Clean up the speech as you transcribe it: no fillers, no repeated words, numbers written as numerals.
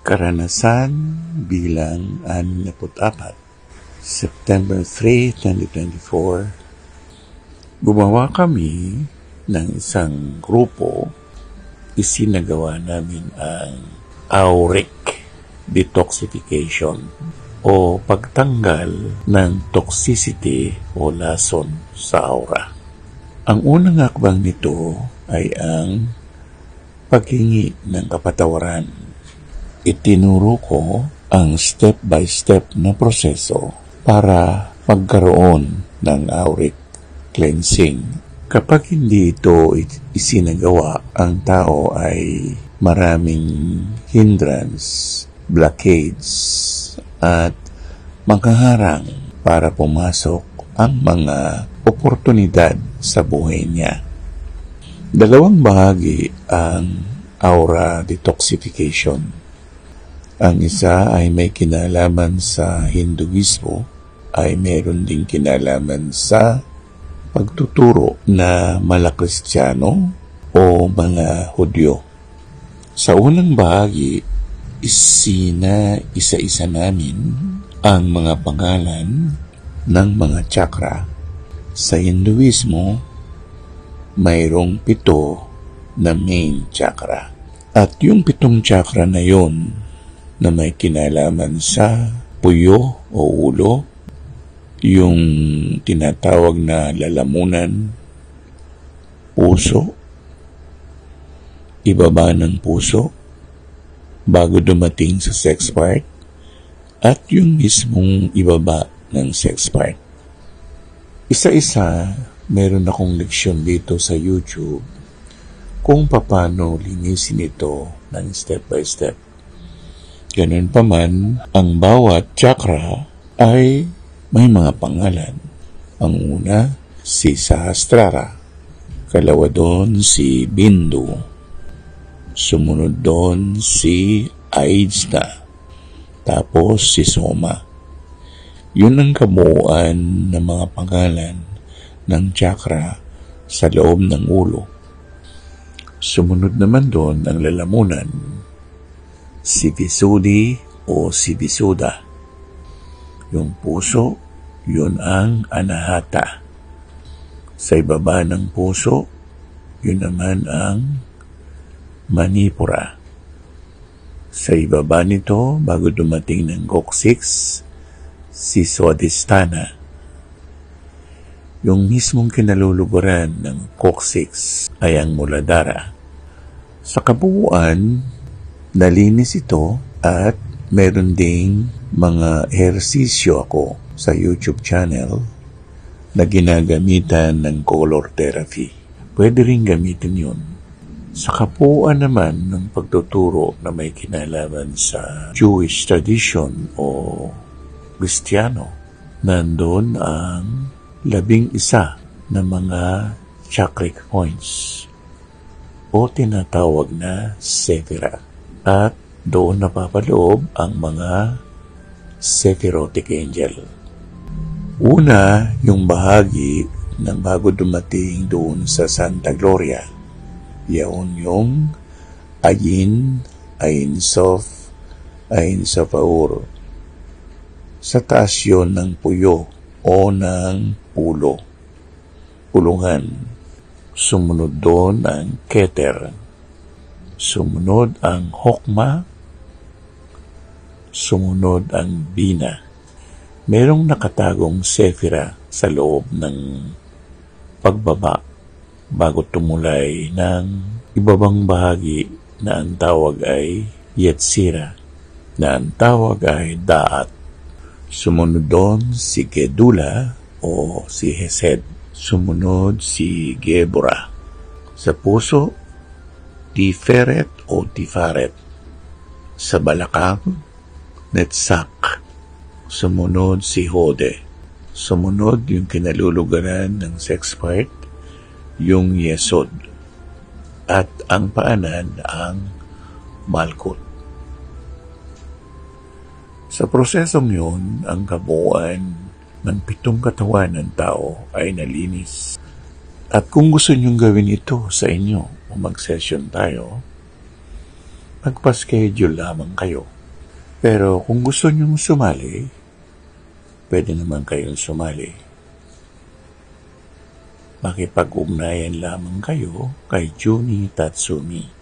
Karanasan bilang 64, September 3, 2024. Gumawa kami ng isang grupo. Isinagawa namin ang auric detoxification o pagtanggal ng toxicity o lason sa aura. Ang unang hakbang nito ay ang paghingi ng kapatawaran. Itinuro ko ang step-by-step na proseso para magkaroon ng auric cleansing. Kapag hindi ito isinagawa, ang tao ay maraming hindrance, blockades, at manghaharang para pumasok ang mga oportunidad sa buhay niya. Dalawang bahagi ang aura detoxification. Ang isa ay may kinalaman sa Hinduismo, ay meron ding kinalaman sa pagtuturo na Malakristyano o mga Hudyo. Sa unang bahagi, isa-isa namin ang mga pangalan ng mga chakra. Sa Hinduismo, mayroong 7 na main chakra. At yung 7 chakra na yon na may kinalaman sa puyo o ulo, yung tinatawag na lalamunan, puso, ibaba ng puso, bago dumating sa sex part, at yung mismong ibaba ng sex part. Isa-isa, meron akong leksyon dito sa YouTube kung paano linisin ito ng step by step. Ganun pa man, ang bawat chakra ay may mga pangalan. Ang una, si Sahasrara. Kalawa doon, si Bindu. Sumunod doon, si Ajna. Tapos, si Soma. Yun ang kabuuan ng mga pangalan ng chakra sa loob ng ulo. Sumunod naman doon ang lalamunan, si Visuddhi o si Visuddha. Yung puso, yun ang Anahata. Sa ibaba ng puso, yun naman ang Manipura. Sa ibaba nito, bago dumating ng coccyx, si Swadhisthana. Yung mismong kinaluluguran ng coccyx ay ang Muladhara. Sa kabuuan, nalinis ito at meron ding mga ehersisyo ako sa YouTube channel na ginagamitan ng color therapy. Pwede rin gamitin yun. Sa kabuuan naman ng pagtuturo na may kinalaman sa Jewish tradition o Kristiyano, nandun ang 11 na mga chakric points o tinatawag na sephira. At doon napapaloob ang mga sephirotic angel. Una, yung bahagi ng bago dumating doon sa Santa Gloria. Yaon yung Ayin, Ayin Sof, Ayin Sofaur. Sa taas yun ng puyo o ng ulo. Pulungan. Sumunod doon ang Keter. Sumunod ang Hokma. Sumunod ang Bina. Merong nakatagong sephira sa loob ng pagbaba bago tumulay ng ibabang bahagi na ang tawag ay Yetzira, na ang tawag ay Daat. Sumunod doon si Gedula o si Hesed. Sumunod si Gebura. Sa puso, Tiferet o Tifaret. Sa balakang, Netsak. Sumunod si Hode. Sumunod yung kinalulugaran ng sex part, yung Yesod. At ang paanan ang Malkut. Sa prosesong yun, ang kabuuan ng 7 katawan ng tao ay nalinis. At kung gusto nyong gawin ito sa inyo o mag-session tayo, magpa-schedule lamang kayo. Pero kung gusto nyong sumali, pwede naman kayong sumali. Makipag-ugnayan lamang kayo kay Juni Tatsumi.